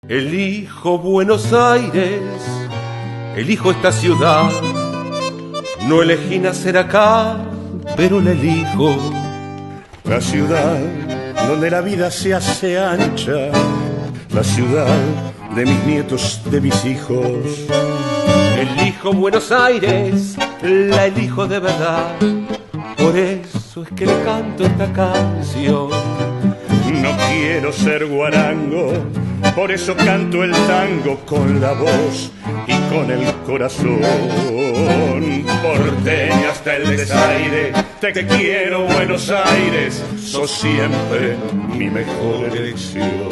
Elijo Buenos Aires, elijo esta ciudad. No elegí nacer acá, pero la elijo. La ciudad donde la vida se hace ancha, la ciudad de mis nietos, de mis hijos. Elijo Buenos Aires, la elijo de verdad. Por eso es que le canto esta canción. No quiero ser guarango, por eso canto el tango con la voz y con el corazón. Porteño hasta el desaire, te quiero Buenos Aires, sos siempre mi mejor elección.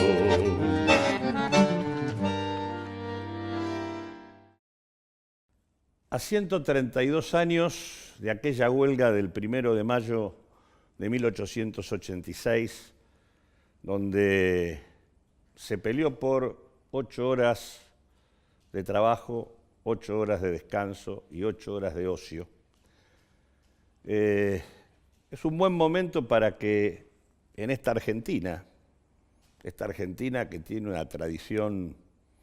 A 132 años de aquella huelga del 1 de mayo de 1886, donde se peleó por 8 horas de trabajo, 8 horas de descanso y 8 horas de ocio. Es un buen momento para que en esta Argentina que tiene una tradición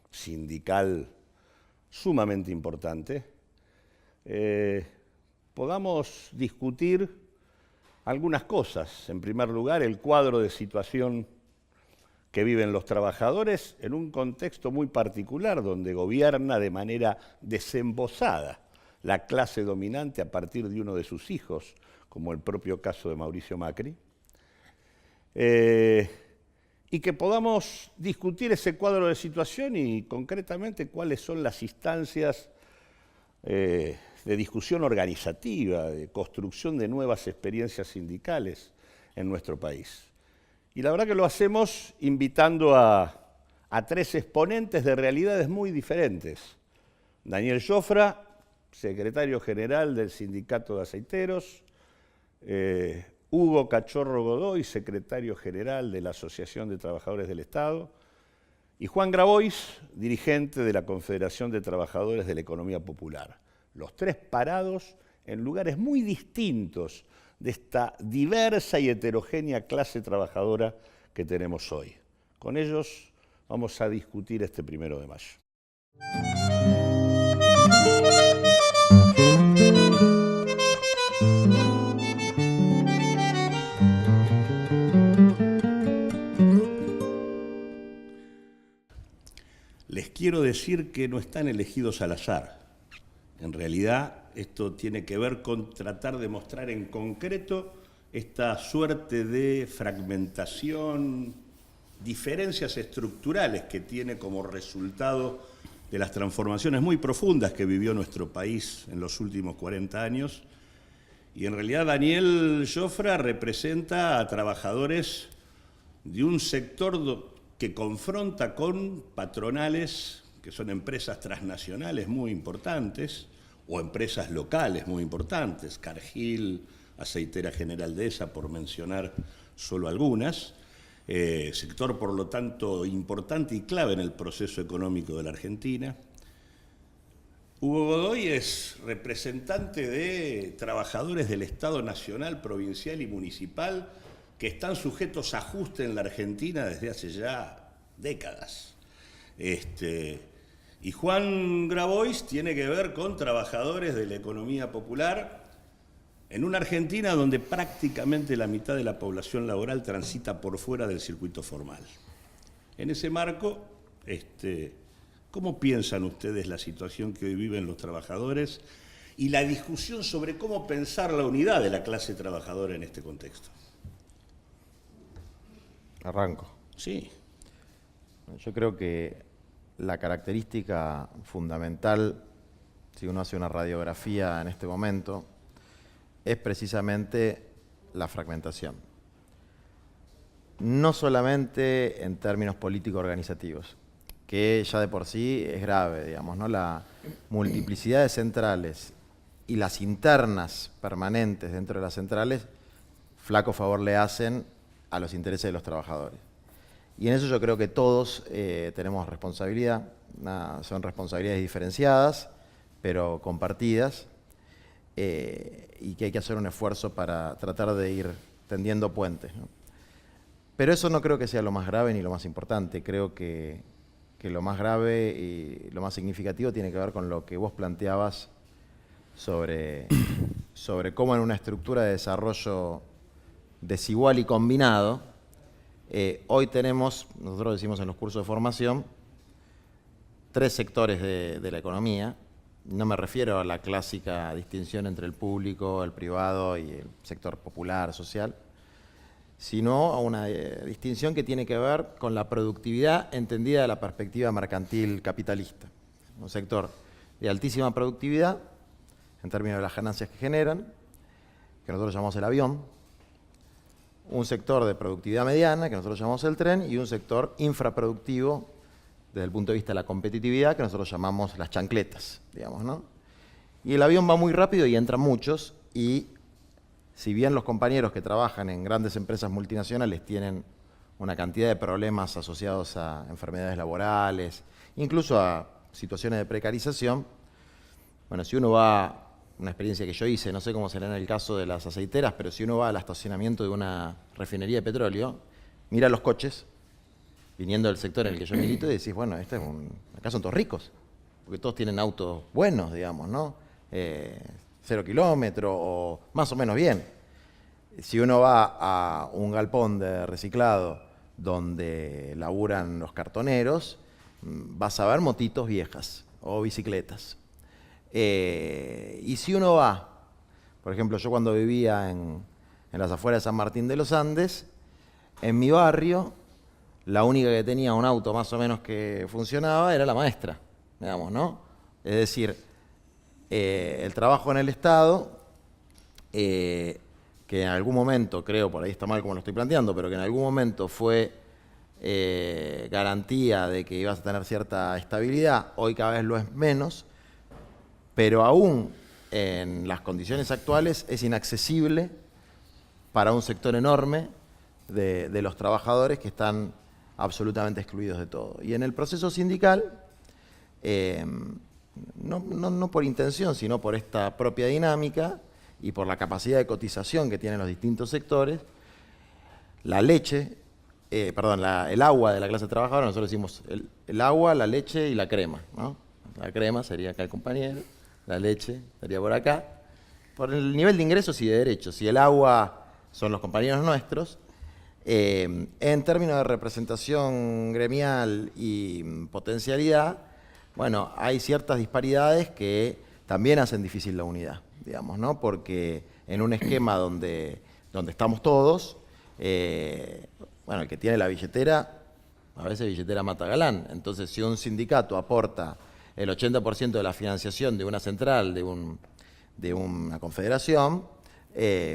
sindical sumamente importante, podamos discutir algunas cosas. En primer lugar, el cuadro de situación que viven los trabajadores en un contexto muy particular donde gobierna de manera desembosada la clase dominante a partir de uno de sus hijos, como el propio caso de Mauricio Macri, y que podamos discutir ese cuadro de situación y concretamente cuáles son las instancias de discusión organizativa, de construcción de nuevas experiencias sindicales en nuestro país. Y la verdad que lo hacemos invitando a 3 exponentes de realidades muy diferentes. Daniel Jofra, secretario general del Sindicato de Aceiteros, Hugo Cachorro Godoy, secretario general de la Asociación de Trabajadores del Estado, y Juan Grabois, dirigente de la Confederación de Trabajadores de la Economía Popular. Los 3 parados en lugares muy distintos de esta diversa y heterogénea clase trabajadora que tenemos hoy. Con ellos vamos a discutir este 1 de mayo. Les quiero decir que no están elegidos al azar. En realidad, esto tiene que ver con tratar de mostrar en concreto esta suerte de fragmentación, diferencias estructurales que tiene como resultado de las transformaciones muy profundas que vivió nuestro país en los últimos 40 años. Y en realidad Daniel Jofra representa a trabajadores de un sector que confronta con patronales que son empresas transnacionales muy importantes o empresas locales muy importantes, Cargill, Aceitera General Dehesa, por mencionar solo algunas, sector por lo tanto importante y clave en el proceso económico de la Argentina. Hugo Godoy es representante de trabajadores del Estado nacional, provincial y municipal que están sujetos a ajuste en la Argentina desde hace ya décadas. Y Juan Grabois tiene que ver con trabajadores de la economía popular en una Argentina donde prácticamente la mitad de la población laboral transita por fuera del circuito formal. En ese marco, ¿cómo piensan ustedes la situación que hoy viven los trabajadores y la discusión sobre cómo pensar la unidad de la clase trabajadora en este contexto? Arranco. Sí. Yo creo que la característica fundamental, si uno hace una radiografía en este momento, es precisamente la fragmentación. No solamente en términos político-organizativos, que ya de por sí es grave, digamos, ¿no? La multiplicidad de centrales y las internas permanentes dentro de las centrales, flaco favor le hacen a los intereses de los trabajadores. Y en eso yo creo que todos tenemos responsabilidad, son responsabilidades diferenciadas, pero compartidas, y que hay que hacer un esfuerzo para tratar de ir tendiendo puentes, ¿no? Pero eso no creo que sea lo más grave ni lo más importante. Creo que que lo más grave y lo más significativo tiene que ver con lo que vos planteabas sobre cómo en una estructura de desarrollo desigual y combinado, hoy tenemos, nosotros decimos en los cursos de formación, 3 sectores de la economía. No me refiero a la clásica distinción entre el público, el privado y el sector popular, social, sino a una distinción que tiene que ver con la productividad entendida de la perspectiva mercantil capitalista. Un sector de altísima productividad, en términos de las ganancias que generan, que nosotros llamamos el avión, un sector de productividad mediana, que nosotros llamamos el tren, y un sector infraproductivo, desde el punto de vista de la competitividad, que nosotros llamamos las chancletas, digamos, ¿no? Y el avión va muy rápido y entran muchos, y si bien los compañeros que trabajan en grandes empresas multinacionales tienen una cantidad de problemas asociados a enfermedades laborales, incluso a situaciones de precarización, bueno, si uno va, una experiencia que yo hice, no sé cómo será en el caso de las aceiteras, pero si uno va al estacionamiento de una refinería de petróleo, mira los coches, viniendo del sector en el que yo milito, y decís, bueno, acá son todos ricos, porque todos tienen autos buenos, digamos, ¿no? 0 kilómetros o más o menos bien. Si uno va a un galpón de reciclado donde laburan los cartoneros, vas a ver motitos viejas o bicicletas. Y si uno va, por ejemplo, yo cuando vivía en las afueras de San Martín de los Andes, en mi barrio, la única que tenía un auto más o menos que funcionaba era la maestra, digamos, ¿no? Es decir, el trabajo en el Estado, que en algún momento, creo, por ahí está mal como lo estoy planteando, pero que en algún momento fue garantía de que ibas a tener cierta estabilidad, hoy cada vez lo es menos, pero aún en las condiciones actuales es inaccesible para un sector enorme de los trabajadores que están absolutamente excluidos de todo. Y en el proceso sindical, no por intención, sino por esta propia dinámica y por la capacidad de cotización que tienen los distintos sectores, la leche, el agua de la clase trabajadora, nosotros decimos el agua, la leche y la crema, ¿no? La crema sería acá el compañero, la leche estaría por acá, por el nivel de ingresos y de derechos. Y el agua son los compañeros nuestros. En términos de representación gremial y potencialidad, bueno, hay ciertas disparidades que también hacen difícil la unidad, digamos, ¿no? Porque en un esquema donde estamos todos, bueno, el que tiene la billetera, a veces billetera mata galán. Entonces, si un sindicato aporta el 80% de la financiación de una central, de una confederación,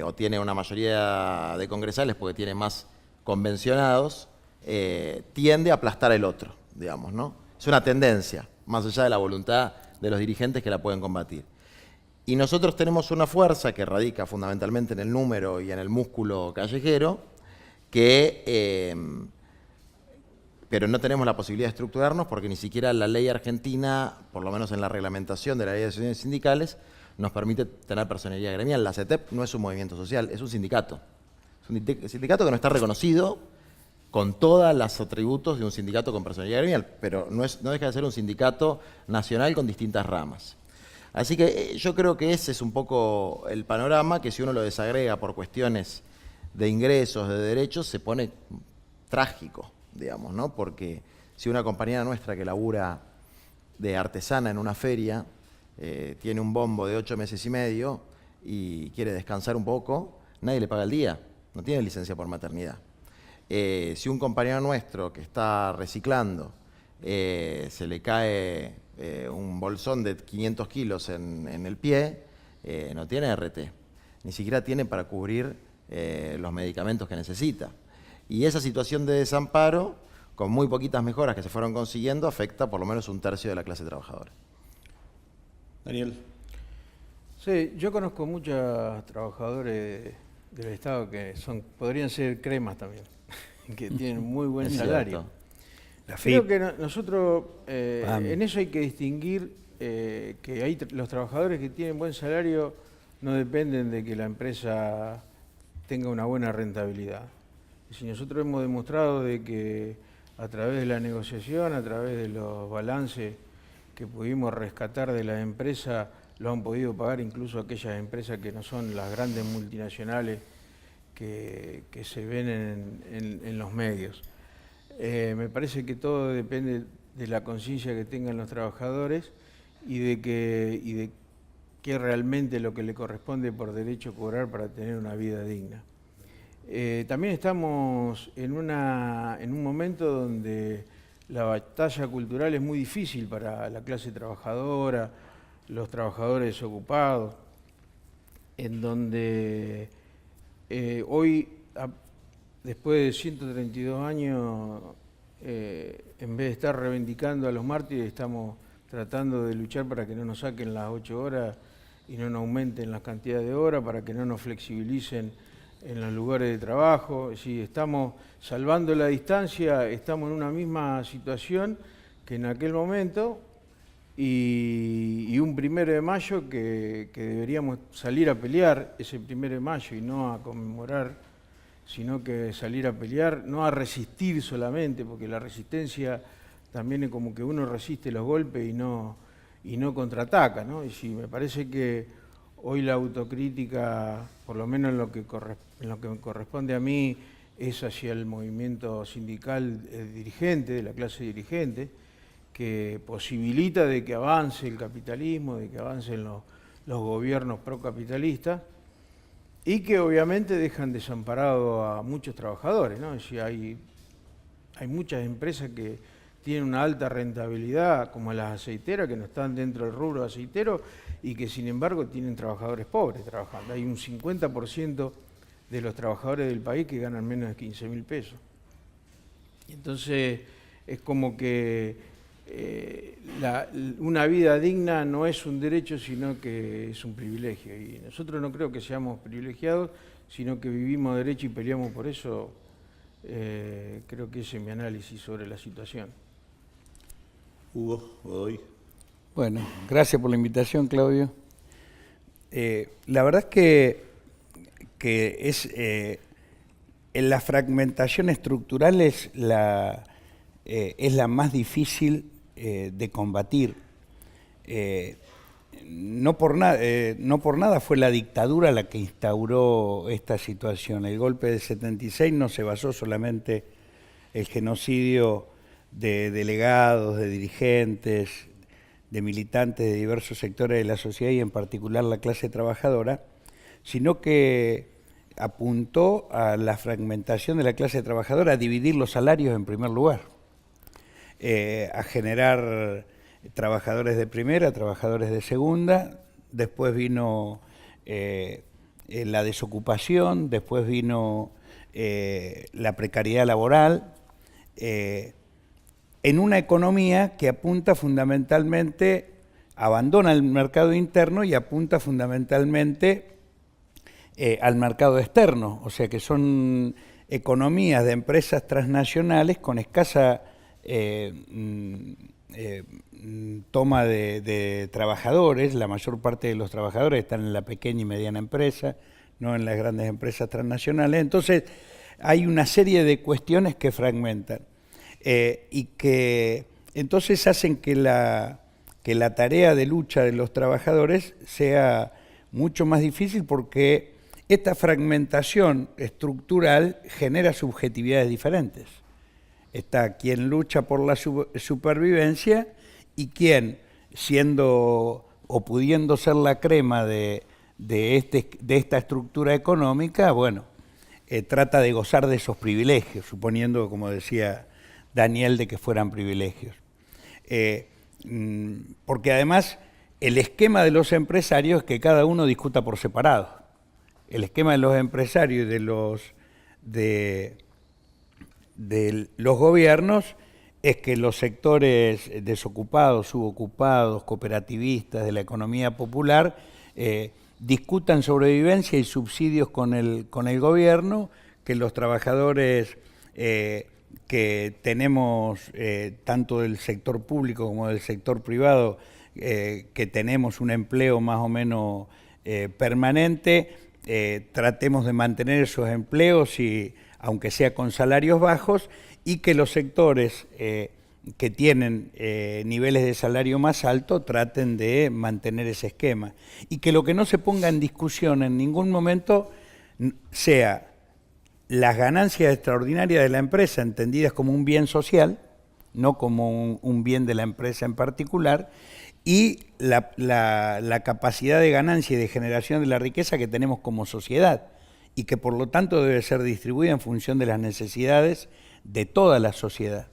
o tiene una mayoría de congresales porque tiene más convencionados, tiende a aplastar el otro, digamos, ¿no? Es una tendencia, más allá de la voluntad de los dirigentes que la pueden combatir. Y nosotros tenemos una fuerza que radica fundamentalmente en el número y en el músculo callejero, pero no tenemos la posibilidad de estructurarnos porque ni siquiera la ley argentina, por lo menos en la reglamentación de la ley de asociaciones sindicales, nos permite tener personería gremial. La CETEP no es un movimiento social, es un sindicato. Es un sindicato que no está reconocido con todos los atributos de un sindicato con personería gremial, pero no deja de ser un sindicato nacional con distintas ramas. Así que yo creo que ese es un poco el panorama, que si uno lo desagrega por cuestiones de ingresos, de derechos, se pone trágico, digamos, ¿no? Porque si una compañera nuestra que labura de artesana en una feria tiene un bombo de 8 meses y medio y quiere descansar un poco, nadie le paga el día, no tiene licencia por maternidad. Si un compañero nuestro que está reciclando se le cae un bolsón de 500 kilos en el pie, no tiene RT, ni siquiera tiene para cubrir los medicamentos que necesita. Y esa situación de desamparo, con muy poquitas mejoras que se fueron consiguiendo, afecta por lo menos 1/3 de la clase trabajadora. Daniel. Sí, yo conozco muchos trabajadores del Estado que podrían ser cremas también, que tienen muy buen salario. Creo que nosotros en eso hay que distinguir que los trabajadores que tienen buen salario no dependen de que la empresa tenga una buena rentabilidad. Si nosotros hemos demostrado de que a través de la negociación, a través de los balances que pudimos rescatar de las empresas, lo han podido pagar incluso aquellas empresas que no son las grandes multinacionales que se ven en los medios. Me parece que todo depende de la conciencia que tengan los trabajadores y de qué realmente lo que le corresponde por derecho cobrar para tener una vida digna. También estamos en un momento donde la batalla cultural es muy difícil para la clase trabajadora, los trabajadores desocupados, en donde hoy, después de 132 años, en vez de estar reivindicando a los mártires, estamos tratando de luchar para que no nos saquen las 8 horas y no nos aumenten las cantidades de horas, para que no nos flexibilicen en los lugares de trabajo. Si estamos salvando la distancia, estamos en una misma situación que en aquel momento, y un 1 de mayo que deberíamos salir a pelear ese 1 de mayo y no a conmemorar, sino que salir a pelear, no a resistir solamente, porque la resistencia también es como que uno resiste los golpes y no contraataca, ¿no? Y sí, me parece que hoy la autocrítica, por lo menos en lo que me corresponde a mí, es hacia el movimiento sindical dirigente, de la clase dirigente, que posibilita de que avance el capitalismo, de que avancen los gobiernos procapitalistas, y que obviamente dejan desamparados a muchos trabajadores, ¿no? Es decir, hay muchas empresas que tienen una alta rentabilidad, como las aceiteras, que no están dentro del rubro aceitero y que sin embargo tienen trabajadores pobres trabajando. Hay un 50% de los trabajadores del país que ganan menos de 15.000 pesos. Entonces es como que una vida digna no es un derecho, sino que es un privilegio. Y nosotros no creo que seamos privilegiados, sino que vivimos derecho y peleamos por eso. Creo que ese es mi análisis sobre la situación. Hugo, Godoy. Bueno, gracias por la invitación, Claudio. La verdad es que es en la fragmentación estructural es la más difícil de combatir. No por nada fue la dictadura la que instauró esta situación. El golpe del 76 no se basó solamente el genocidio de delegados, de dirigentes, de militantes de diversos sectores de la sociedad y en particular la clase trabajadora, sino que apuntó a la fragmentación de la clase trabajadora, a dividir los salarios en primer lugar, a generar trabajadores de primera, trabajadores de segunda, después vino la desocupación, después vino la precariedad laboral, en una economía que apunta fundamentalmente, abandona el mercado interno y apunta fundamentalmente al mercado externo, o sea que son economías de empresas transnacionales con escasa toma de trabajadores. La mayor parte de los trabajadores están en la pequeña y mediana empresa, no en las grandes empresas transnacionales. Entonces hay una serie de cuestiones que fragmentan y que entonces hacen que la tarea de lucha de los trabajadores sea mucho más difícil, porque esta fragmentación estructural genera subjetividades diferentes. Está quien lucha por la supervivencia y quien, siendo o pudiendo ser la crema de esta estructura económica, bueno, trata de gozar de esos privilegios, suponiendo, como decía Daniel, de que fueran privilegios. Porque además el esquema de los empresarios es que cada uno discuta por separado. El esquema de los empresarios y de los gobiernos es que los sectores desocupados, subocupados, cooperativistas de la economía popular discutan sobrevivencia y subsidios con el gobierno, que los trabajadores que tenemos, tanto del sector público como del sector privado, que tenemos un empleo más o menos permanente, tratemos de mantener esos empleos y aunque sea con salarios bajos, y que los sectores que tienen niveles de salario más alto traten de mantener ese esquema. Y que lo que no se ponga en discusión en ningún momento sea las ganancias extraordinarias de la empresa entendidas como un bien social, no como un bien de la empresa en particular, y la capacidad de ganancia y de generación de la riqueza que tenemos como sociedad, y que por lo tanto debe ser distribuida en función de las necesidades de toda la sociedad.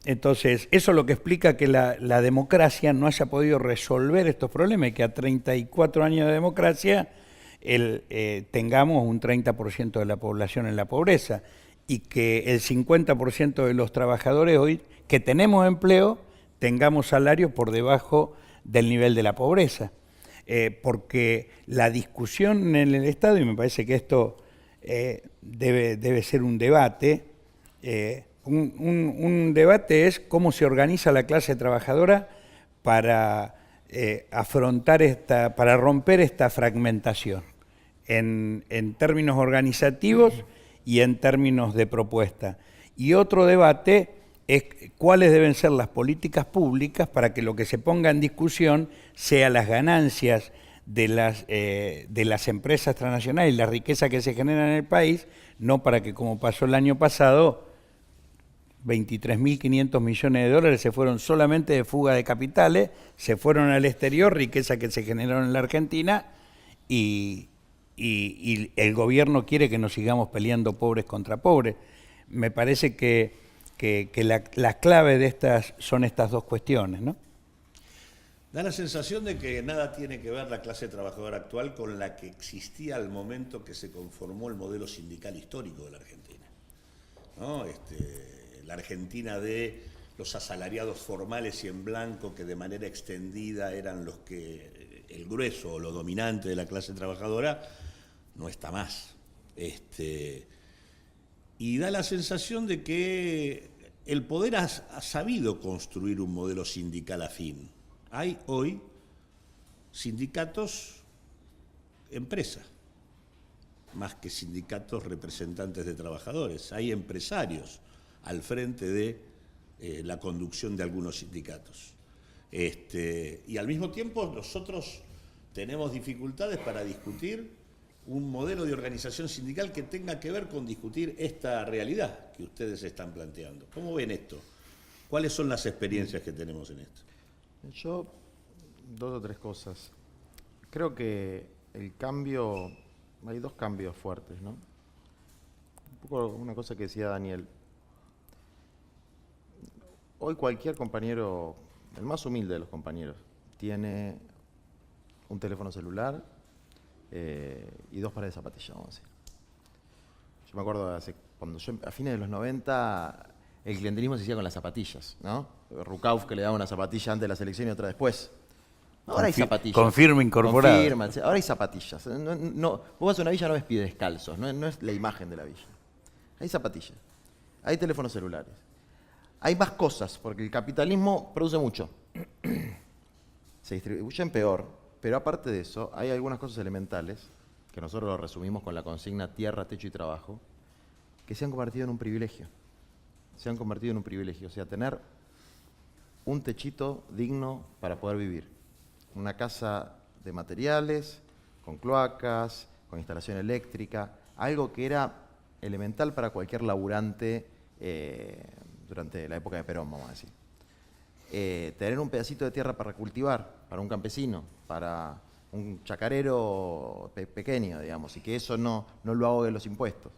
Entonces, eso es lo que explica que la democracia no haya podido resolver estos problemas, y que a 34 años de democracia tengamos un 30% de la población en la pobreza, y que el 50% de los trabajadores hoy que tenemos empleo tengamos salarios por debajo del nivel de la pobreza. Porque la discusión en el Estado, y me parece que esto debe ser un debate, un debate es cómo se organiza la clase trabajadora para para romper esta fragmentación en términos organizativos y en términos de propuesta. Y otro debate es cuáles deben ser las políticas públicas para que lo que se ponga en discusión sea las ganancias de las empresas transnacionales y la riqueza que se genera en el país, no para que, como pasó el año pasado, 23.500 millones de dólares se fueron solamente de fuga de capitales, se fueron al exterior, riqueza que se generó en la Argentina, y el gobierno quiere que nos sigamos peleando pobres contra pobres. Me parece que la clave de estas son estas dos cuestiones, ¿no? Da la sensación de que nada tiene que ver la clase trabajadora actual con la que existía al momento que se conformó el modelo sindical histórico de la Argentina, ¿no? La Argentina de los asalariados formales y en blanco, que de manera extendida eran el grueso o lo dominante de la clase trabajadora, no está más. Y da la sensación de que el poder ha sabido construir un modelo sindical afín. Hay hoy sindicatos empresa, más que sindicatos representantes de trabajadores. Hay empresarios al frente de la conducción de algunos sindicatos. Y al mismo tiempo nosotros tenemos dificultades para discutir un modelo de organización sindical que tenga que ver con discutir esta realidad que ustedes están planteando. ¿Cómo ven esto? ¿Cuáles son las experiencias que tenemos en esto? Yo, dos o tres cosas. Creo que el cambio, hay dos cambios fuertes, ¿no? Un poco una cosa que decía Daniel. Hoy cualquier compañero, el más humilde de los compañeros, tiene un teléfono celular y dos pares de zapatillas, vamos a decir. Yo me acuerdo cuando a fines de los 90 el clientelismo se hacía con las zapatillas, ¿no? Rukauf, que le daba una zapatilla antes de la selección y otra después. Ahora hay zapatillas. Confirma incorporado. Confirma, ahora hay zapatillas. Vos vas a una villa, no ves pies descalzos, no es la imagen de la villa. Hay zapatillas, hay teléfonos celulares. Hay más cosas, porque el capitalismo produce mucho. Se distribuyen peor, pero aparte de eso, hay algunas cosas elementales, que nosotros lo resumimos con la consigna tierra, techo y trabajo, que se han convertido en un privilegio. Se han convertido en un privilegio, o sea, tener un techito digno para poder vivir. Una casa de materiales, con cloacas, con instalación eléctrica, algo que era elemental para cualquier laburante durante la época de Perón, vamos a decir. Tener un pedacito de tierra para cultivar, para un campesino, para un chacarero pequeño, digamos, y que eso no lo ahogue los impuestos.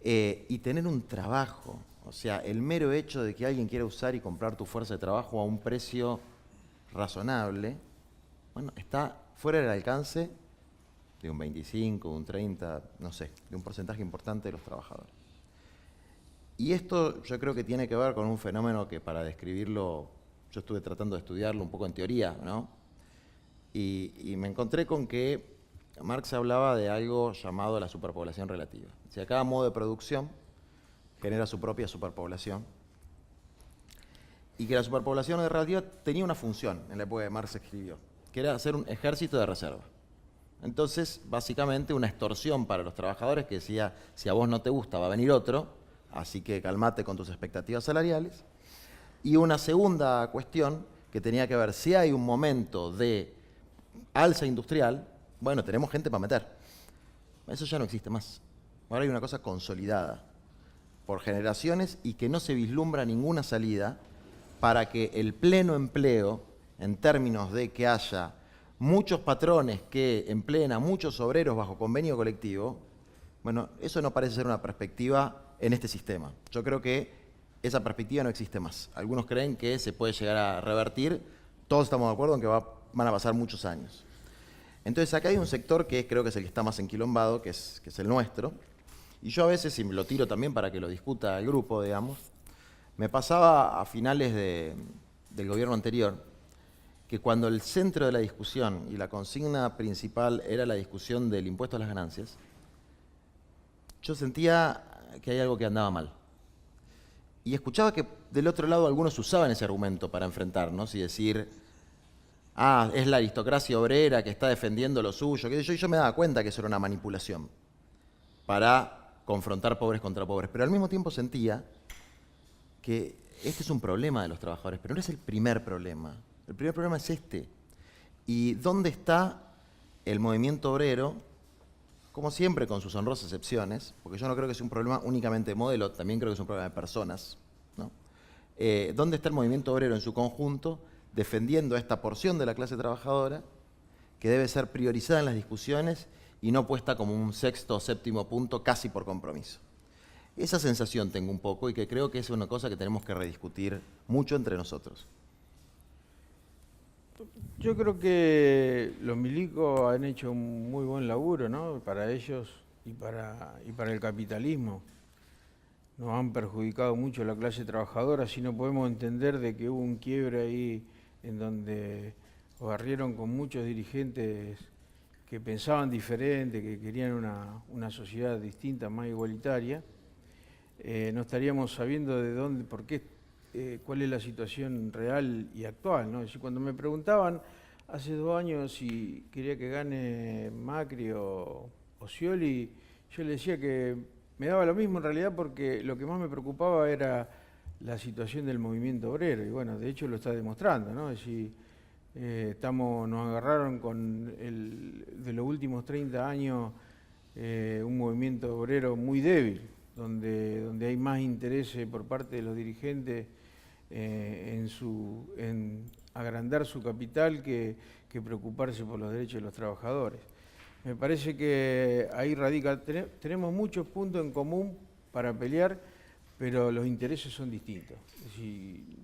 Y tener un trabajo, o sea, el mero hecho de que alguien quiera usar y comprar tu fuerza de trabajo a un precio razonable, bueno, está fuera del alcance de un 25, un 30, no sé, de un porcentaje importante de los trabajadores. Y esto yo creo que tiene que ver con un fenómeno que, para describirlo, yo estuve tratando de estudiarlo un poco en teoría, ¿no? Y me encontré con que Marx hablaba de algo llamado la superpoblación relativa. O sea, cada modo de producción genera su propia superpoblación. Y que la superpoblación relativa tenía una función en la época que Marx escribió, que era hacer un ejército de reserva. Entonces, básicamente una extorsión para los trabajadores que decía, si a vos no te gusta va a venir otro, así que calmate con tus expectativas salariales. Y una segunda cuestión que tenía que ver, si hay un momento de alza industrial, bueno, tenemos gente para meter. Eso ya no existe más. Ahora hay una cosa consolidada por generaciones y que no se vislumbra ninguna salida para que el pleno empleo, en términos de que haya muchos patrones que empleen a muchos obreros bajo convenio colectivo, bueno, eso no parece ser una perspectiva en este sistema. Yo creo que esa perspectiva no existe más. Algunos creen que se puede llegar a revertir, todos estamos de acuerdo en que van a pasar muchos años. Entonces acá hay un sector que creo que es el que está más enquilombado, que es el nuestro, y yo a veces, y lo tiro también para que lo discuta el grupo, digamos, me pasaba a finales del gobierno anterior, que cuando el centro de la discusión y la consigna principal era la discusión del impuesto a las ganancias, yo sentía que hay algo que andaba mal. Y escuchaba que del otro lado algunos usaban ese argumento para enfrentarnos y decir, es la aristocracia obrera que está defendiendo lo suyo. Y yo me daba cuenta que eso era una manipulación para confrontar pobres contra pobres. Pero al mismo tiempo sentía que este es un problema de los trabajadores, pero no es el primer problema. El primer problema es este. ¿Y dónde está el movimiento obrero? Como siempre, con sus honrosas excepciones, porque yo no creo que sea un problema únicamente de modelo, también creo que es un problema de personas, ¿no? ¿Dónde está el movimiento obrero en su conjunto defendiendo a esta porción de la clase trabajadora que debe ser priorizada en las discusiones y no puesta como un sexto o séptimo punto casi por compromiso? Esa sensación tengo un poco y que creo que es una cosa que tenemos que rediscutir mucho entre nosotros. Yo creo que los milicos han hecho un muy buen laburo, ¿no? Para ellos y para el capitalismo. Nos han perjudicado mucho la clase trabajadora, si no podemos entender de que hubo un quiebre ahí en donde barrieron con muchos dirigentes que pensaban diferente, que querían una sociedad distinta, más igualitaria. No estaríamos sabiendo de dónde, por qué, cuál es la situación real y actual, ¿no? Es decir, cuando me preguntaban hace 2 años si quería que gane Macri o Scioli, yo le decía que me daba lo mismo en realidad porque lo que más me preocupaba era la situación del movimiento obrero y bueno, de hecho lo está demostrando, ¿no? Es decir, nos agarraron de los últimos 30 años un movimiento obrero muy débil, donde hay más interés por parte de los dirigentes en agrandar su capital que preocuparse por los derechos de los trabajadores. Me parece que ahí radica, tenemos muchos puntos en común para pelear, pero los intereses son distintos. Es decir,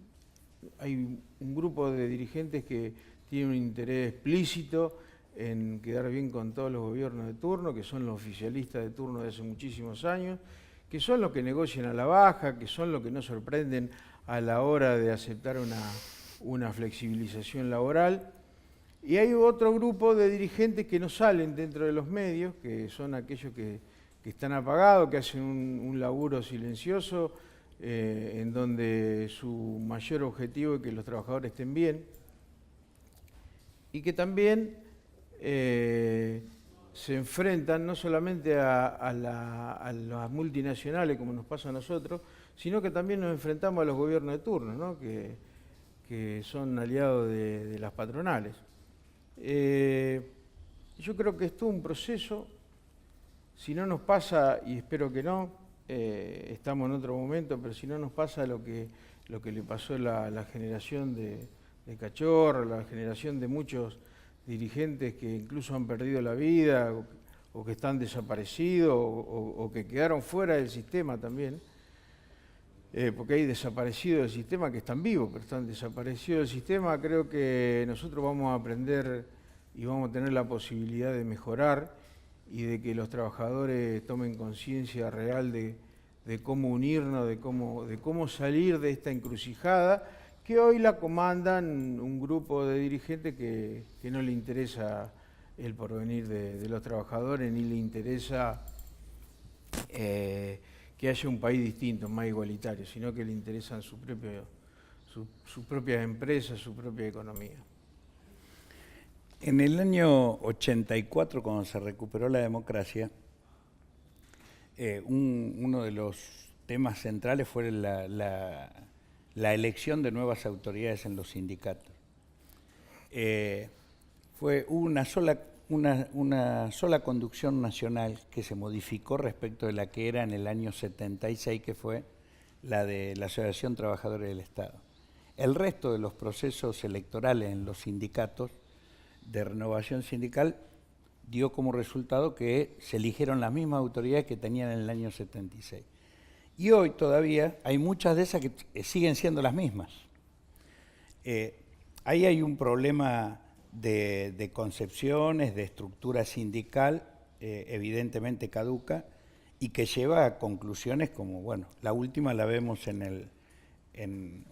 hay un grupo de dirigentes que tienen un interés explícito en quedar bien con todos los gobiernos de turno, que son los oficialistas de turno de hace muchísimos años, que son los que negocian a la baja, que son los que nos sorprenden a la hora de aceptar una flexibilización laboral. Y hay otro grupo de dirigentes que no salen dentro de los medios, que son aquellos que están apagados, que hacen un laburo silencioso, en donde su mayor objetivo es que los trabajadores estén bien, y que también se enfrentan no solamente a las multinacionales, como nos pasa a nosotros, sino que también nos enfrentamos a los gobiernos de turno, ¿no? que son aliados de las patronales. Yo creo que esto es un proceso, si no nos pasa, y espero que no, estamos en otro momento, pero si no nos pasa lo que le pasó a la generación de Cachorro, la generación de muchos dirigentes que incluso han perdido la vida o que están desaparecidos o que quedaron fuera del sistema también, porque hay desaparecidos del sistema que están vivos, pero están desaparecidos del sistema. Creo que nosotros vamos a aprender y vamos a tener la posibilidad de mejorar y de que los trabajadores tomen conciencia real de cómo unirnos, de cómo salir de esta encrucijada, que hoy la comandan un grupo de dirigentes que no le interesa el porvenir de los trabajadores, ni le interesa que haya un país distinto, más igualitario, sino que le interesan sus propias empresas, su propia economía. En el año 84, cuando se recuperó la democracia, uno de los temas centrales fue la elección de nuevas autoridades en los sindicatos. Fue una sola conducción nacional que se modificó respecto de la que era en el año 76, que fue la de la Asociación Trabajadores del Estado. El resto de los procesos electorales en los sindicatos de renovación sindical dio como resultado que se eligieron las mismas autoridades que tenían en el año 76. Y hoy todavía hay muchas de esas que siguen siendo las mismas. Ahí hay un problema de concepciones, de estructura sindical, evidentemente caduca, y que lleva a conclusiones como, bueno, la última la vemos en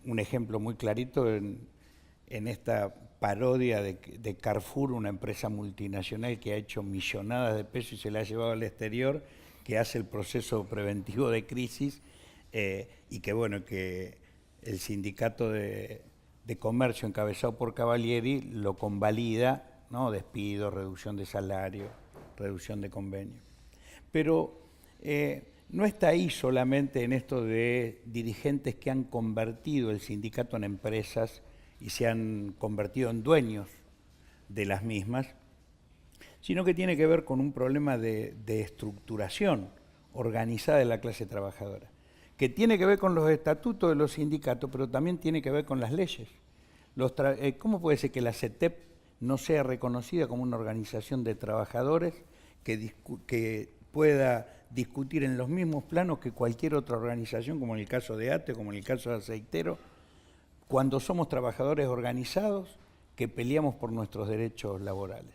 un ejemplo muy clarito en esta parodia de Carrefour, una empresa multinacional que ha hecho millonadas de pesos y se la ha llevado al exterior, que hace el proceso preventivo de crisis, y que, bueno, que el sindicato de comercio encabezado por Cavalieri lo convalida, ¿no? Despido, reducción de salario, reducción de convenio. Pero no está ahí solamente en esto de dirigentes que han convertido el sindicato en empresas y se han convertido en dueños de las mismas, sino que tiene que ver con un problema de estructuración organizada de la clase trabajadora, que tiene que ver con los estatutos de los sindicatos, pero también tiene que ver con las leyes. ¿Cómo puede ser que la CETEP no sea reconocida como una organización de trabajadores que pueda discutir en los mismos planos que cualquier otra organización, como en el caso de ATE, como en el caso de Aceitero, cuando somos trabajadores organizados que peleamos por nuestros derechos laborales?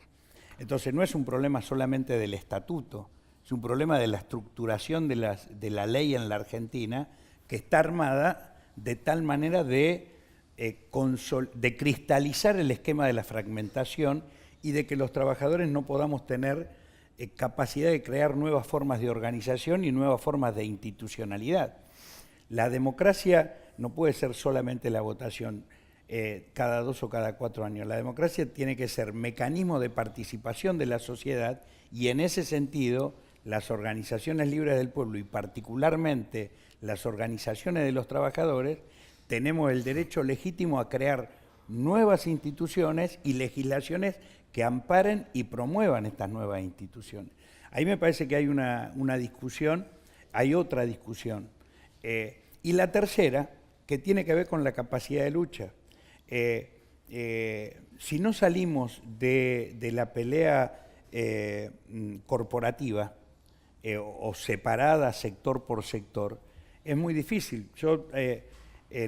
Entonces no es un problema solamente del estatuto, es un problema de la estructuración de la ley en la Argentina, que está armada de tal manera de cristalizar el esquema de la fragmentación y de que los trabajadores no podamos tener capacidad de crear nuevas formas de organización y nuevas formas de institucionalidad. La democracia no puede ser solamente la votación cada 2 o cada 4 años. La democracia tiene que ser mecanismo de participación de la sociedad, y en ese sentido las organizaciones libres del pueblo y particularmente las organizaciones de los trabajadores tenemos el derecho legítimo a crear nuevas instituciones y legislaciones que amparen y promuevan estas nuevas instituciones. Ahí me parece que hay una discusión, hay otra discusión. Y la tercera, que tiene que ver con la capacidad de lucha. Si no salimos de la pelea corporativa o separada sector por sector, es muy difícil.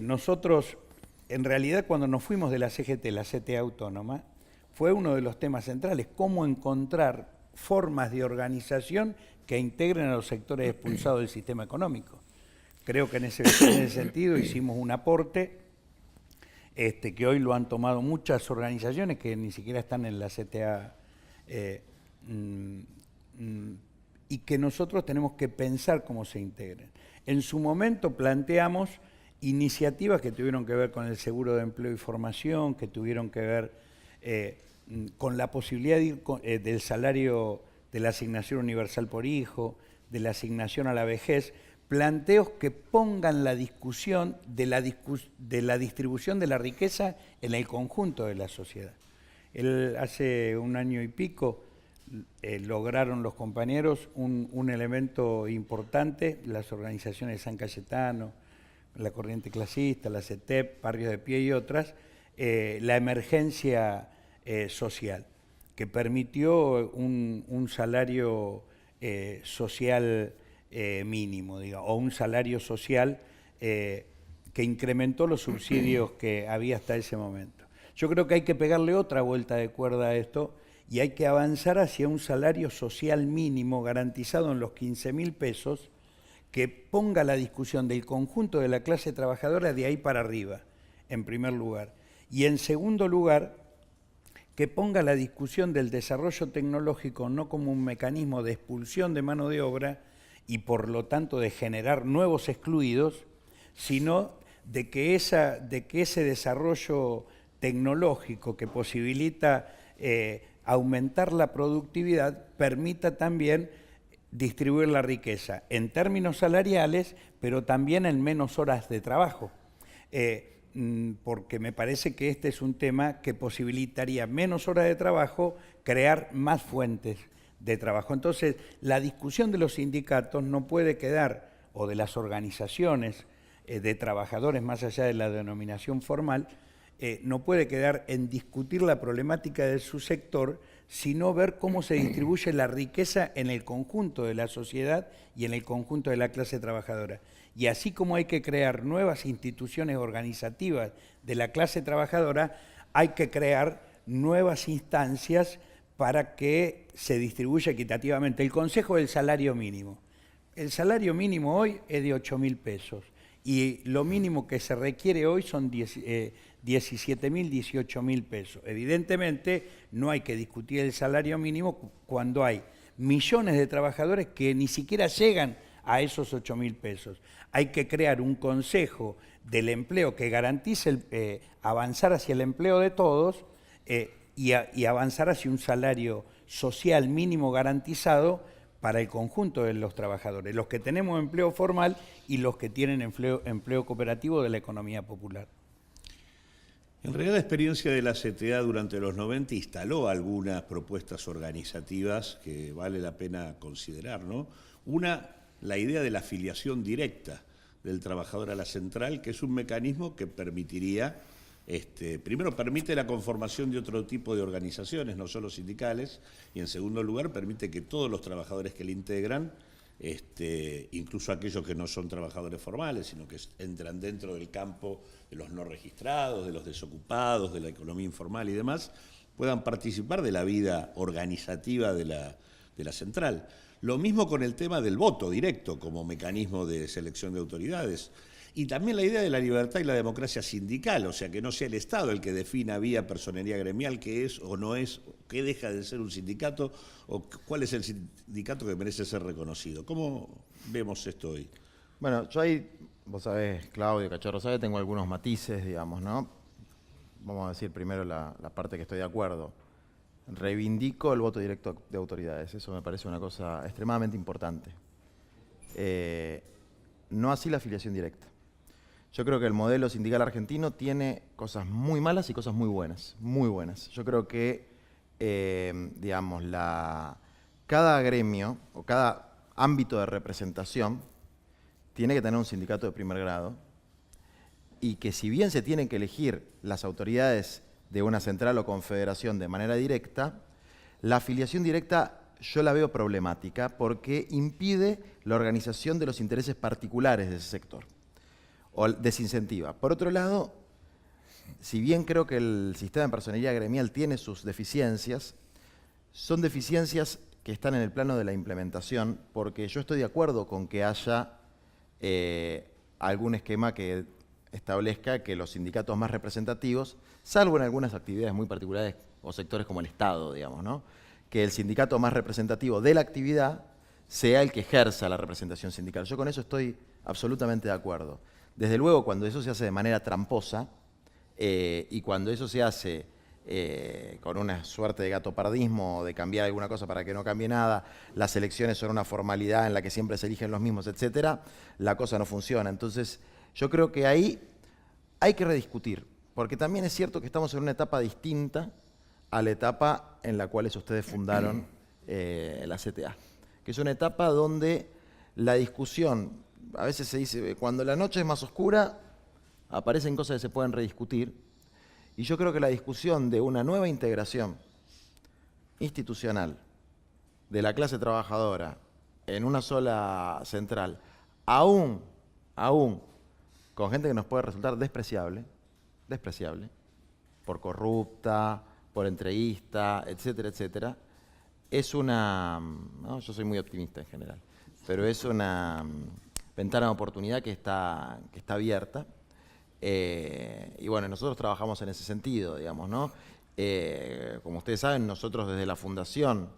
Nosotros, en realidad, cuando nos fuimos de la CGT, la CTA autónoma, fue uno de los temas centrales, cómo encontrar formas de organización que integren a los sectores expulsados del sistema económico. Creo que en ese sentido hicimos un aporte que hoy lo han tomado muchas organizaciones que ni siquiera están en la CTA, y que nosotros tenemos que pensar cómo se integran. En su momento planteamos iniciativas que tuvieron que ver con el seguro de empleo y formación, que tuvieron que ver con la posibilidad de ir del salario de la asignación universal por hijo, de la asignación a la vejez, planteos que pongan la discusión de la distribución de la riqueza en el conjunto de la sociedad. Hace 1 año y pico lograron los compañeros un elemento importante, las organizaciones de San Cayetano, la Corriente Clasista, la CETEP, Barrios de Pie y otras, la emergencia social, que permitió un salario social mínimo, digamos, o un salario social que incrementó los subsidios que había hasta ese momento. Yo creo que hay que pegarle otra vuelta de cuerda a esto y hay que avanzar hacia un salario social mínimo garantizado en los 15.000 pesos, que ponga la discusión del conjunto de la clase trabajadora de ahí para arriba, en primer lugar. Y en segundo lugar, que ponga la discusión del desarrollo tecnológico no como un mecanismo de expulsión de mano de obra y por lo tanto de generar nuevos excluidos, sino de que ese desarrollo tecnológico que posibilita aumentar la productividad permita también distribuir la riqueza en términos salariales, pero también en menos horas de trabajo. Porque me parece que este es un tema que posibilitaría menos horas de trabajo, crear más fuentes de trabajo. Entonces, la discusión de los sindicatos no puede quedar, o de las organizaciones de trabajadores más allá de la denominación formal, no puede quedar en discutir la problemática de su sector, sino ver cómo se distribuye la riqueza en el conjunto de la sociedad y en el conjunto de la clase trabajadora. Y así como hay que crear nuevas instituciones organizativas de la clase trabajadora, hay que crear nuevas instancias para que se distribuya equitativamente. El Consejo del Salario Mínimo. El salario mínimo hoy es de 8.000 pesos y lo mínimo que se requiere hoy son 17.000, 18.000 pesos. Evidentemente no hay que discutir el salario mínimo cuando hay millones de trabajadores que ni siquiera llegan a esos 8.000 pesos. Hay que crear un consejo del empleo que garantice avanzar hacia el empleo de todos y avanzar hacia un salario social mínimo garantizado para el conjunto de los trabajadores, los que tenemos empleo formal y los que tienen empleo cooperativo de la economía popular. En realidad la experiencia de la CTA durante los 90 instaló algunas propuestas organizativas que vale la pena considerar, ¿no? Una, la idea de la afiliación directa del trabajador a la central, que es un mecanismo que permitiría, primero permite la conformación de otro tipo de organizaciones, no solo sindicales, y en segundo lugar permite que todos los trabajadores que le integran, incluso aquellos que no son trabajadores formales, sino que entran dentro del campo de los no registrados, de los desocupados, de la economía informal y demás, puedan participar de la vida organizativa de la central. Lo mismo con el tema del voto directo como mecanismo de selección de autoridades. Y también la idea de la libertad y la democracia sindical, o sea, que no sea el Estado el que defina vía personería gremial qué es o no es, qué deja de ser un sindicato o cuál es el sindicato que merece ser reconocido. ¿Cómo vemos esto hoy? Bueno, yo ahí, vos sabés, Claudio, Cachorro, sabe, tengo algunos matices, digamos, ¿no? Vamos a decir primero la parte que estoy de acuerdo. Reivindico el voto directo de autoridades, eso me parece una cosa extremadamente importante. No así la afiliación directa. Yo creo que el modelo sindical argentino tiene cosas muy malas y cosas muy buenas, muy buenas. Yo creo que, digamos, cada gremio o cada ámbito de representación tiene que tener un sindicato de primer grado y que si bien se tienen que elegir las autoridades de una central o confederación de manera directa, la afiliación directa yo la veo problemática porque impide la organización de los intereses particulares de ese sector o desincentiva. Por otro lado, si bien creo que el sistema de personería gremial tiene sus deficiencias, son deficiencias que están en el plano de la implementación, porque yo estoy de acuerdo con que haya algún esquema que establezca que los sindicatos más representativos, salvo en algunas actividades muy particulares o sectores como el Estado, digamos, ¿no?, que el sindicato más representativo de la actividad sea el que ejerza la representación sindical. Yo con eso estoy absolutamente de acuerdo. Desde luego, cuando eso se hace de manera tramposa y cuando eso se hace con una suerte de gatopardismo, de cambiar alguna cosa para que no cambie nada, las elecciones son una formalidad en la que siempre se eligen los mismos, etcétera, la cosa no funciona. Entonces, yo creo que ahí hay que rediscutir, porque también es cierto que estamos en una etapa distinta a la etapa en la cual ustedes fundaron la CTA, que es una etapa donde la discusión, a veces se dice, cuando la noche es más oscura, aparecen cosas que se pueden rediscutir, y yo creo que la discusión de una nueva integración institucional de la clase trabajadora en una sola central, aún con gente que nos puede resultar despreciable, por corrupta, por entreguista, etcétera, etcétera, es una, ¿no?, yo soy muy optimista en general, pero es una ventana de oportunidad que está abierta. Y bueno, nosotros trabajamos en ese sentido, digamos, ¿no? Como ustedes saben, nosotros desde la fundación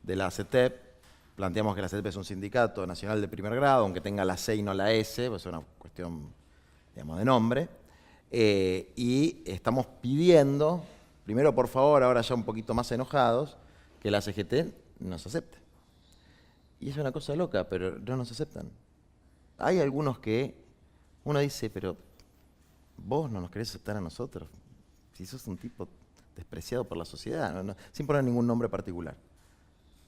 de la CETEP planteamos que la CETEP es un sindicato nacional de primer grado, aunque tenga la C y no la S, pues es una cuestión, digamos, de nombre, y estamos pidiendo Primero, por favor, ahora ya un poquito más enojados, que la CGT nos acepte. Y es una cosa loca, pero no nos aceptan. Hay algunos que uno dice, pero vos no nos querés aceptar a nosotros. Si sos un tipo despreciado por la sociedad, sin poner ningún nombre particular.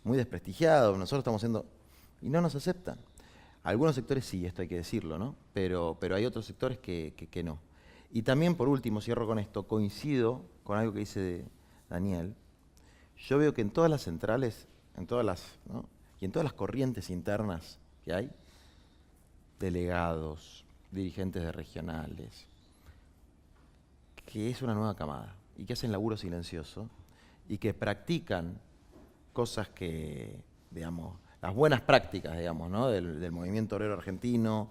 Muy desprestigiado, nosotros estamos siendo... Y no nos aceptan. Algunos sectores sí, esto hay que decirlo, ¿no? Pero hay otros sectores que no. Y también, por último, cierro con esto, coincido con algo que dice Daniel. Yo veo que en todas las centrales, en todas las, ¿no? Y en todas las corrientes internas que hay, delegados, dirigentes de regionales, que es una nueva camada y que hacen laburo silencioso y que practican cosas que, digamos, las buenas prácticas, digamos, ¿no? del movimiento obrero argentino,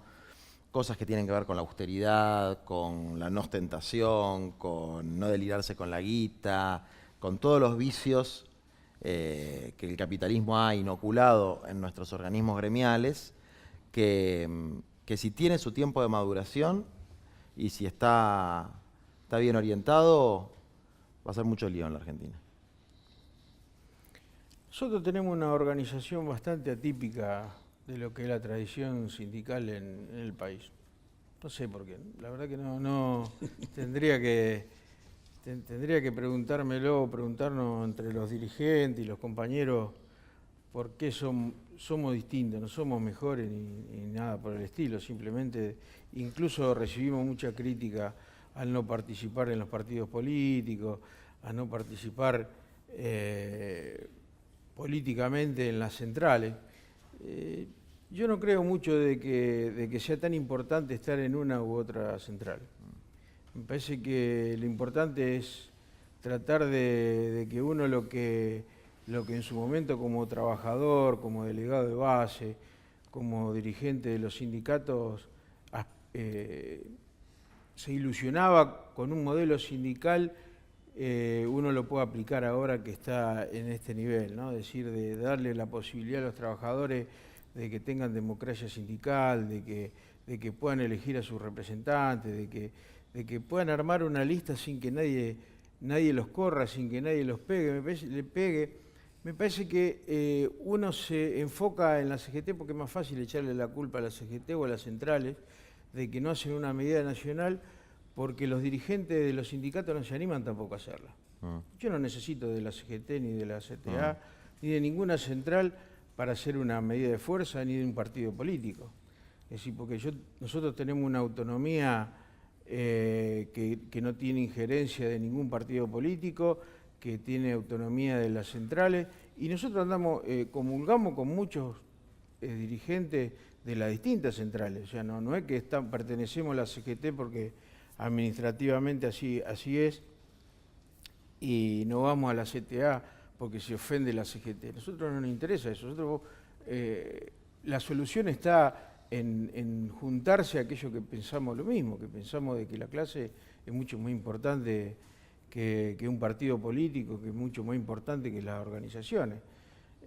cosas que tienen que ver con la austeridad, con la no ostentación, con no delirarse con la guita, con todos los vicios que el capitalismo ha inoculado en nuestros organismos gremiales, que si tiene su tiempo de maduración y si está bien orientado, va a ser mucho lío en la Argentina. Nosotros tenemos una organización bastante atípica de lo que es la tradición sindical en el país. No sé por qué, la verdad que no tendría que preguntarnos entre los dirigentes y los compañeros por qué somos distintos, no somos mejores ni nada por el estilo, simplemente incluso recibimos mucha crítica al no participar en los partidos políticos, a no participar políticamente en las centrales. Yo no creo mucho de que sea tan importante estar en una u otra central. Me parece que lo importante es tratar de que uno lo que en su momento como trabajador, como delegado de base, como dirigente de los sindicatos, se ilusionaba con un modelo sindical, uno lo puede aplicar ahora que está en este nivel, ¿no? Es decir, de darle la posibilidad a los trabajadores de que tengan democracia sindical, de que puedan elegir a sus representantes, de que puedan armar una lista sin que nadie los corra, sin que nadie los pegue. Me parece que uno se enfoca en la CGT porque es más fácil echarle la culpa a la CGT o a las centrales de que no hacen una medida nacional, porque los dirigentes de los sindicatos no se animan tampoco a hacerla. Yo no necesito de la CGT, ni de la CTA, ni de ninguna central para hacer una medida de fuerza, ni de un partido político. Es decir, porque nosotros tenemos una autonomía que no tiene injerencia de ningún partido político, que tiene autonomía de las centrales, y nosotros comulgamos con muchos dirigentes de las distintas centrales. O sea, no es que pertenecemos a la CGT porque administrativamente así es, y no vamos a la CTA porque se ofende la CGT. A nosotros no nos interesa eso. La solución está en juntarse a aquellos que pensamos lo mismo, que pensamos de que la clase es mucho más importante que un partido político, que es mucho más importante que las organizaciones.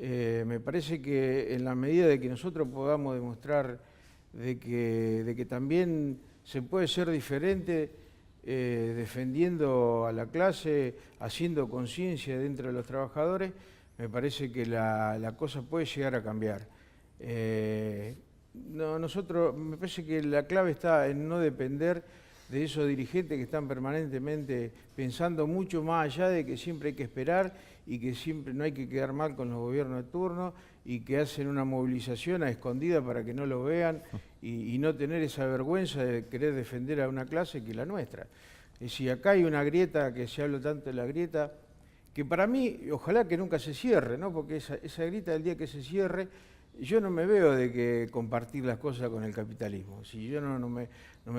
Me parece que en la medida de que nosotros podamos demostrar de que también se puede ser diferente, defendiendo a la clase, haciendo conciencia dentro de los trabajadores, me parece que la cosa puede llegar a cambiar. Me parece que la clave está en no depender de esos dirigentes que están permanentemente pensando mucho más allá de que siempre hay que esperar y que siempre no hay que quedar mal con los gobiernos de turno y que hacen una movilización a escondida para que no lo vean y no tener esa vergüenza de querer defender a una clase que es la nuestra. Es decir, acá hay una grieta, que se habla tanto de la grieta, que para mí, ojalá que nunca se cierre, ¿no? Porque esa grieta, el día que se cierre, yo no me veo de que compartir las cosas con el capitalismo. Si yo no me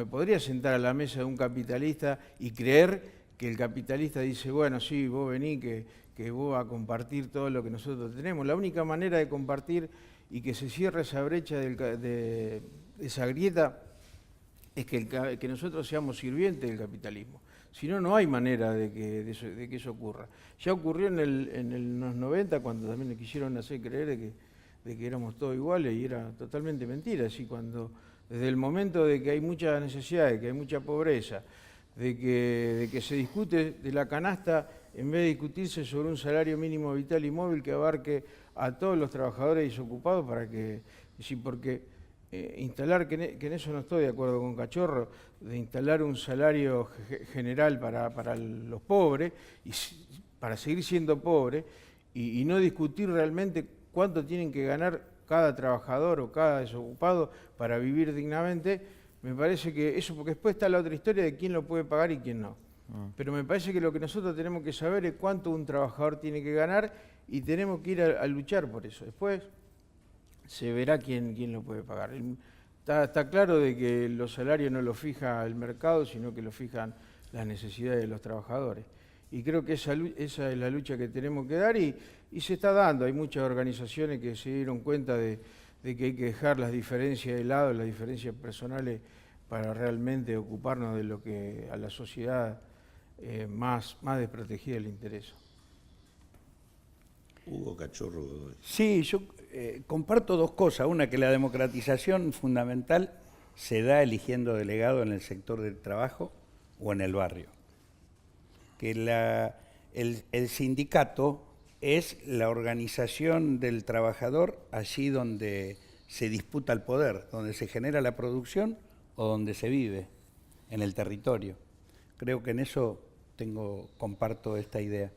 podría sentar a la mesa de un capitalista y creer que el capitalista dice, bueno, sí, vos vení, que vos vas a compartir todo lo que nosotros tenemos. La única manera de compartir y que se cierre esa brecha de esa grieta es que nosotros seamos sirvientes del capitalismo. Si no, no hay manera de que eso ocurra. Ya ocurrió en los 90, cuando también le quisieron hacer creer de que éramos todos iguales, y era totalmente mentira. Así, desde el momento de que hay muchas necesidades, que hay mucha pobreza, de que se discute de la canasta en vez de discutirse sobre un salario mínimo vital y móvil que abarque a todos los trabajadores desocupados para que, sí, porque instalar, que en eso no estoy de acuerdo con Cachorro, de instalar un salario general para los pobres, y para seguir siendo pobres, y no discutir realmente cuánto tienen que ganar cada trabajador o cada desocupado para vivir dignamente, me parece que eso, porque después está la otra historia de quién lo puede pagar y quién no. Pero me parece que lo que nosotros tenemos que saber es cuánto un trabajador tiene que ganar y tenemos que ir a luchar por eso. Después se verá quién lo puede pagar. Está claro de que los salarios no los fija el mercado, sino que los fijan las necesidades de los trabajadores. Y creo que esa es la lucha que tenemos que dar y se está dando. Hay muchas organizaciones que se dieron cuenta de que hay que dejar las diferencias de lado, las diferencias personales, para realmente ocuparnos de lo que a la sociedad más desprotegida le interesa. Hugo Cachorro. Sí, yo comparto dos cosas. Una, que la democratización fundamental se da eligiendo delegado en el sector del trabajo o en el barrio. Que el sindicato es la organización del trabajador allí donde se disputa el poder, donde se genera la producción o donde se vive, en el territorio. Creo que en eso comparto esta idea.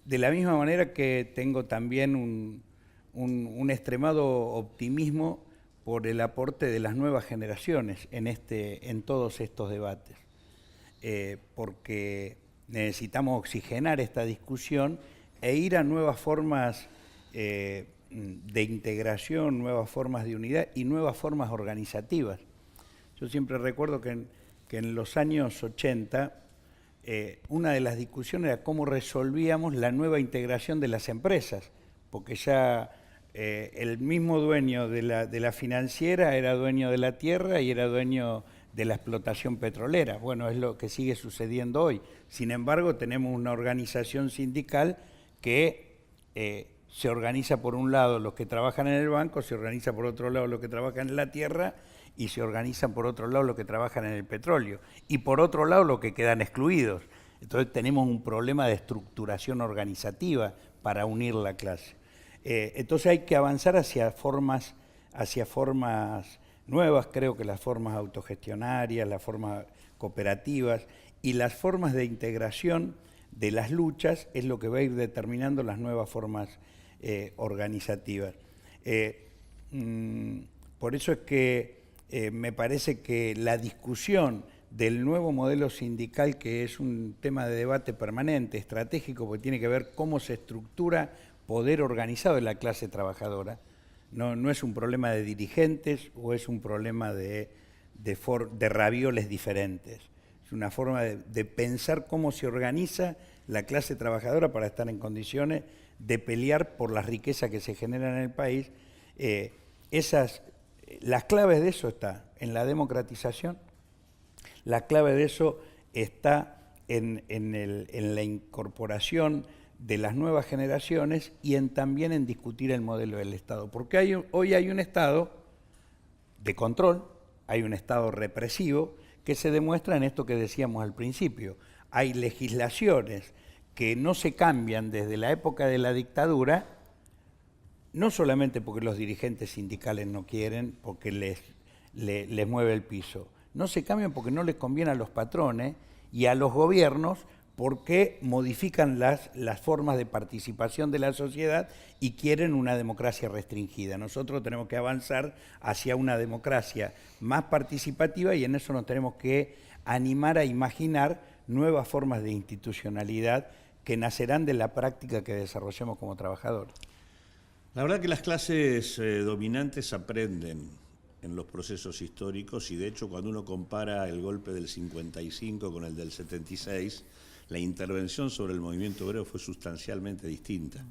De la misma manera que tengo también un extremado optimismo por el aporte de las nuevas generaciones en todos estos debates, porque necesitamos oxigenar esta discusión e ir a nuevas formas de integración, nuevas formas de unidad y nuevas formas organizativas. Yo siempre recuerdo que en los años 80 una de las discusiones era cómo resolvíamos la nueva integración de las empresas, porque ya el mismo dueño de la financiera era dueño de la tierra y era dueño de la explotación petrolera. Bueno, es lo que sigue sucediendo hoy. Sin embargo, tenemos una organización sindical que se organiza por un lado los que trabajan en el banco, se organiza por otro lado los que trabajan en la tierra y se organizan por otro lado los que trabajan en el petróleo y por otro lado los que quedan excluidos. Entonces tenemos un problema de estructuración organizativa para unir la clase. Entonces hay que avanzar hacia formas nuevas, creo que las formas autogestionarias, las formas cooperativas y las formas de integración de las luchas es lo que va a ir determinando las nuevas formas organizativas. Por eso es que me parece que la discusión del nuevo modelo sindical, que es un tema de debate permanente, estratégico, porque tiene que ver cómo se estructura poder organizado de la clase trabajadora, no es un problema de dirigentes o es un problema de ravioles diferentes. Es una forma de pensar cómo se organiza la clase trabajadora para estar en condiciones de pelear por la riqueza que se genera en el país. Las claves de eso está en la democratización, la clave de eso está en la incorporación de las nuevas generaciones y también en discutir el modelo del Estado. Porque hoy hay un Estado de control, hay un Estado represivo que se demuestra en esto que decíamos al principio. Hay legislaciones que no se cambian desde la época de la dictadura, no solamente porque los dirigentes sindicales no quieren, porque les mueve el piso. No se cambian porque no les conviene a los patrones y a los gobiernos, porque modifican las formas de participación de la sociedad y quieren una democracia restringida. Nosotros tenemos que avanzar hacia una democracia más participativa y en eso nos tenemos que animar a imaginar nuevas formas de institucionalidad que nacerán de la práctica que desarrollemos como trabajadores. La verdad que las clases dominantes aprenden en los procesos históricos y de hecho cuando uno compara el golpe del 55 con el del 76, la intervención sobre el movimiento obrero fue sustancialmente distinta.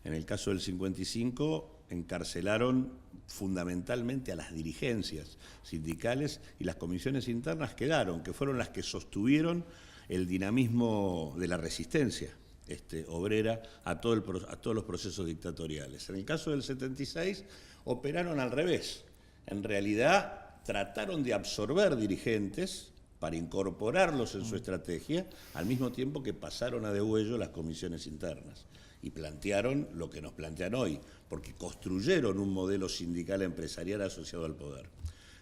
En el caso del 55 encarcelaron fundamentalmente a las dirigencias sindicales y las comisiones internas quedaron, que fueron las que sostuvieron el dinamismo de la resistencia obrera a todos los procesos dictatoriales. En el caso del 76 operaron al revés. En realidad trataron de absorber dirigentes para incorporarlos en su estrategia, al mismo tiempo que pasaron a degüello las comisiones internas y plantearon lo que nos plantean hoy, porque construyeron un modelo sindical empresarial asociado al poder.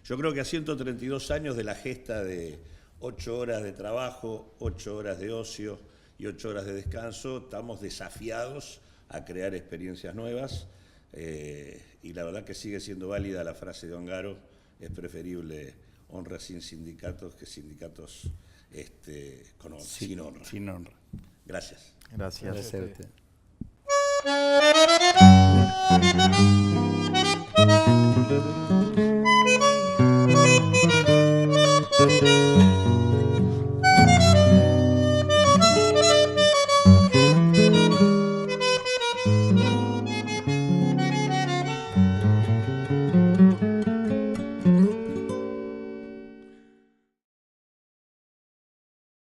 Yo creo que a 132 años de la gesta de 8 horas de trabajo, 8 horas de ocio y 8 horas de descanso, estamos desafiados a crear experiencias nuevas, y la verdad que sigue siendo válida la frase de Ongaro: es preferible honra sin sindicatos que sindicatos sin honra. Sin honra. Gracias. Gracias. Gracias a usted.